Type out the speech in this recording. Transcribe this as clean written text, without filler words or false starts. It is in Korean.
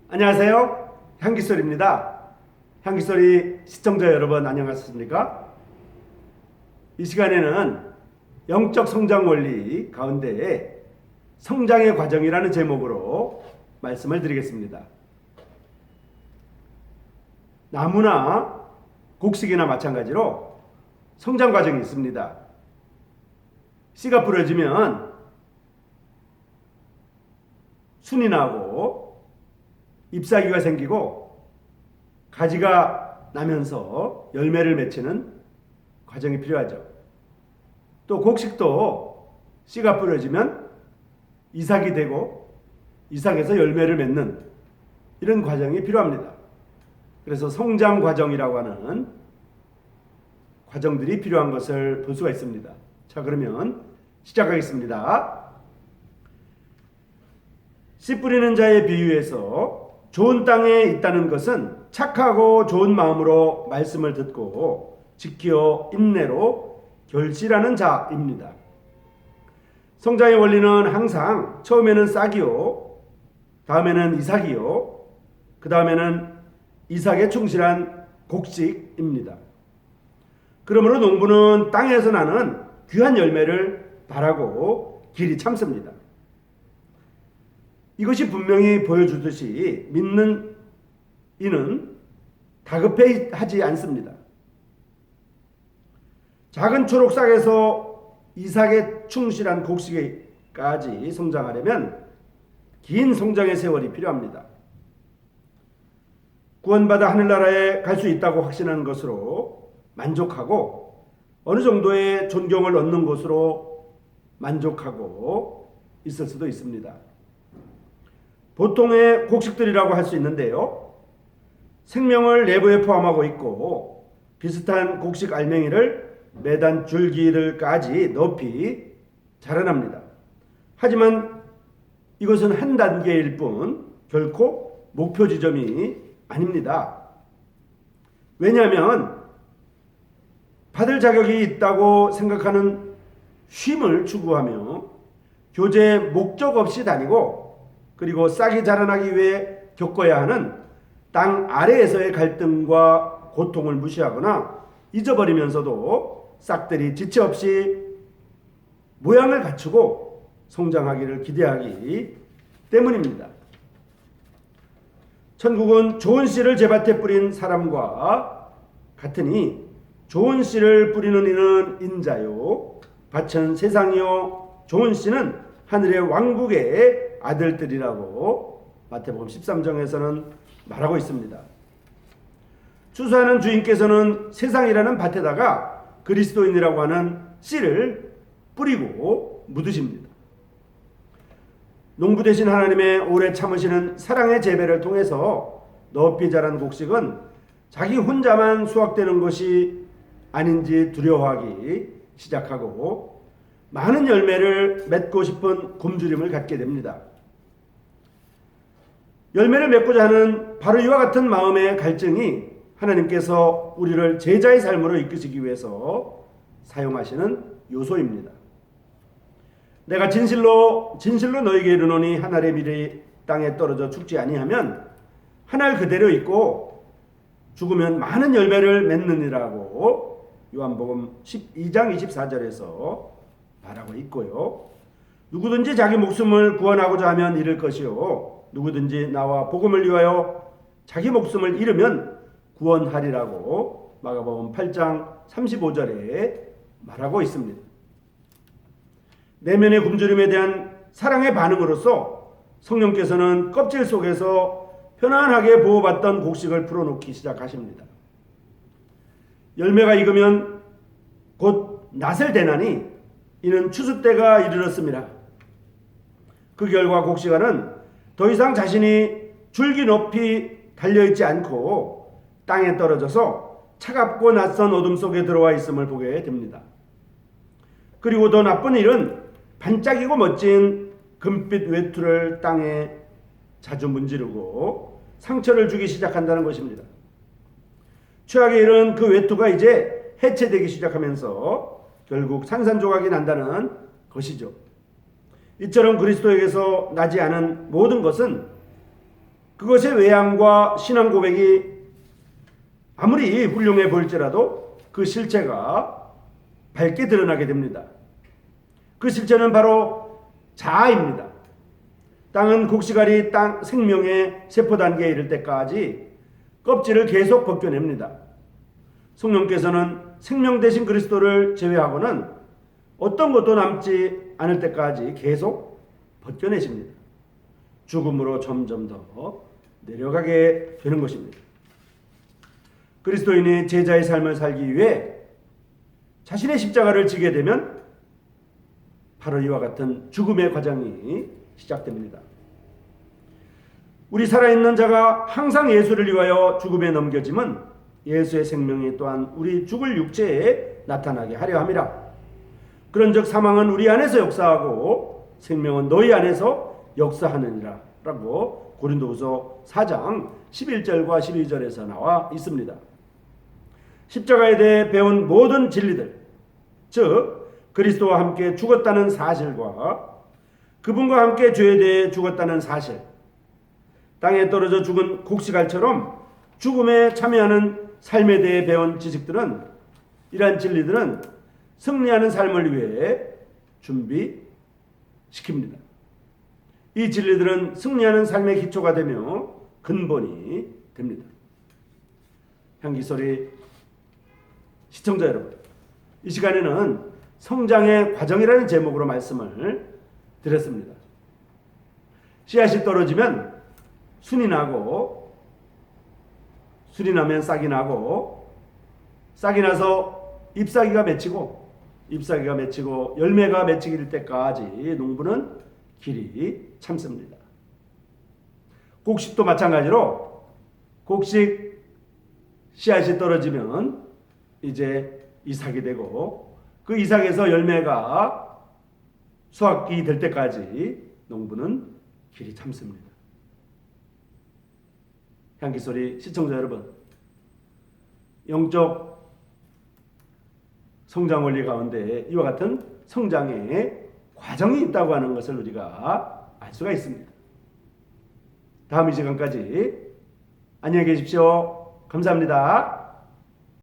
안녕하세요. 향기소리입니다. 향기소리 시청자 여러분 안녕하십니까? 이 시간에는 영적 성장 원리 가운데 성장의 과정이라는 제목으로 말씀을 드리겠습니다. 나무나 곡식이나 마찬가지로 성장 과정이 있습니다. 씨가 뿌려지면 순이 나고 잎사귀가 생기고 가지가 나면서 열매를 맺히는 과정이 필요하죠. 또 곡식도 씨가 뿌려지면 이삭이 되고 이삭에서 열매를 맺는 이런 과정이 필요합니다. 그래서 성장 과정이라고 하는 과정들이 필요한 것을 볼 수가 있습니다. 자, 그러면 시작하겠습니다. 씨 뿌리는 자의 비유에서 좋은 땅에 있다는 것은 착하고 좋은 마음으로 말씀을 듣고 지켜 인내로 결실하는 자입니다. 성장의 원리는 항상 처음에는 싹이요, 다음에는 이삭이요, 그 다음에는 이삭에 충실한 곡식입니다. 그러므로 농부는 땅에서 나는 귀한 열매를 바라고 길이 참습니다. 이것이 분명히 보여주듯이 믿는 이는 다급해 하지 않습니다. 작은 초록싹에서 이삭에 충실한 곡식까지 성장하려면 긴 성장의 세월이 필요합니다. 구원받아 하늘나라에 갈 수 있다고 확신하는 것으로 만족하고 어느 정도의 존경을 얻는 것으로 만족하고 있을 수도 있습니다. 보통의 곡식들이라고 할 수 있는데요. 생명을 내부에 포함하고 있고 비슷한 곡식 알맹이를 매단 줄기들까지 높이 자라납니다. 하지만 이것은 한 단계일 뿐 결코 목표 지점이 아닙니다. 왜냐하면 받을 자격이 있다고 생각하는 쉼을 추구하며 교제에 목적 없이 다니고 그리고 싹이 자라나기 위해 겪어야 하는 땅 아래에서의 갈등과 고통을 무시하거나 잊어버리면서도 싹들이 지체 없이 모양을 갖추고 성장하기를 기대하기 때문입니다. 천국은 좋은 씨를 제밭에 뿌린 사람과 같으니 좋은 씨를 뿌리는 이는 인자요 밭은 세상이요 좋은 씨는 하늘의 왕국의 아들들이라고 마태복음 13장에서는 말하고 있습니다. 추수하는 주인께서는 세상이라는 밭에다가 그리스도인이라고 하는 씨를 뿌리고 묻으십니다. 농부 되신 하나님의 오래 참으시는 사랑의 재배를 통해서 높이 자란 곡식은 자기 혼자만 수확되는 것이 아닌지 두려워하기 시작하고 많은 열매를 맺고 싶은 굶주림을 갖게 됩니다. 열매를 맺고자 하는 바로 이와 같은 마음의 갈증이 하나님께서 우리를 제자의 삶으로 이끄시기 위해서 사용하시는 요소입니다. 내가 진실로 너에게 이르노니 한 알의 밀이 땅에 떨어져 죽지 아니하면 한 알 그대로 있고 죽으면 많은 열매를 맺느니라고 요한복음 12장 24절에서 말하고 있고요. 누구든지 자기 목숨을 구원하고자 하면 잃을 것이요 누구든지 나와 복음을 위하여 자기 목숨을 잃으면 구원하리라고 마가복음 8장 35절에 말하고 있습니다. 내면의 굶주림에 대한 사랑의 반응으로서 성령께서는 껍질 속에서 편안하게 보호받던 곡식을 풀어놓기 시작하십니다. 열매가 익으면 곧 낫을 대나니 이는 추수 때가 이르렀습니다. 그 결과 곡식알은 더 이상 자신이 줄기 높이 달려있지 않고 땅에 떨어져서 차갑고 낯선 어둠 속에 들어와 있음을 보게 됩니다. 그리고 더 나쁜 일은 반짝이고 멋진 금빛 외투를 땅에 자주 문지르고 상처를 주기 시작한다는 것입니다. 최악의 일은 그 외투가 이제 해체되기 시작하면서 결국 산산조각이 난다는 것이죠. 이처럼 그리스도에게서 나지 않은 모든 것은 그것의 외양과 신앙 고백이 아무리 훌륭해 보일지라도 그 실체가 밝게 드러나게 됩니다. 그 실체는 바로 자아입니다. 땅은 곡식알이 땅 생명의 세포 단계에 이를 때까지 껍질을 계속 벗겨냅니다. 성령께서는 생명 대신 그리스도를 제외하고는 어떤 것도 남지 않을 때까지 계속 벗겨내십니다. 죽음으로 점점 더 내려가게 되는 것입니다. 그리스도인이 제자의 삶을 살기 위해 자신의 십자가를 지게 되면 바로 이와 같은 죽음의 과정이 시작됩니다. 우리 살아있는 자가 항상 예수를 위하여 죽음에 넘겨짐은 예수의 생명이 또한 우리 죽을 육체에 나타나게 하려 함이라. 그런즉 사망은 우리 안에서 역사하고 생명은 너희 안에서 역사하느니라 라고 고린도후서 4장 11절과 12절에서 나와 있습니다. 십자가에 대해 배운 모든 진리들, 즉 그리스도와 함께 죽었다는 사실과 그분과 함께 죄에 대해 죽었다는 사실, 땅에 떨어져 죽은 곡식알처럼 죽음에 참여하는 삶에 대해 배운 지식들은, 이러한 진리들은 승리하는 삶을 위해 준비시킵니다. 이 진리들은 승리하는 삶의 기초가 되며 근본이 됩니다. 향기소리 시청자 여러분, 이 시간에는 성장의 과정이라는 제목으로 말씀을 드렸습니다. 씨앗이 떨어지면 순이 나고, 순이 나면 싹이 나고, 싹이 나서 잎사귀가 맺히고, 잎사귀가 맺히고 열매가 맺히게 될 때까지 농부는 길이 참습니다. 곡식도 마찬가지로 곡식 씨앗이 떨어지면 이제 이삭이 되고, 그 이삭에서 열매가 수확이 될 때까지 농부는 길이 참습니다. 향기소리 시청자 여러분, 영적 성장 원리 가운데 이와 같은 성장의 과정이 있다고 하는 것을 우리가 알 수가 있습니다. 다음 이 시간까지 안녕히 계십시오. 감사합니다.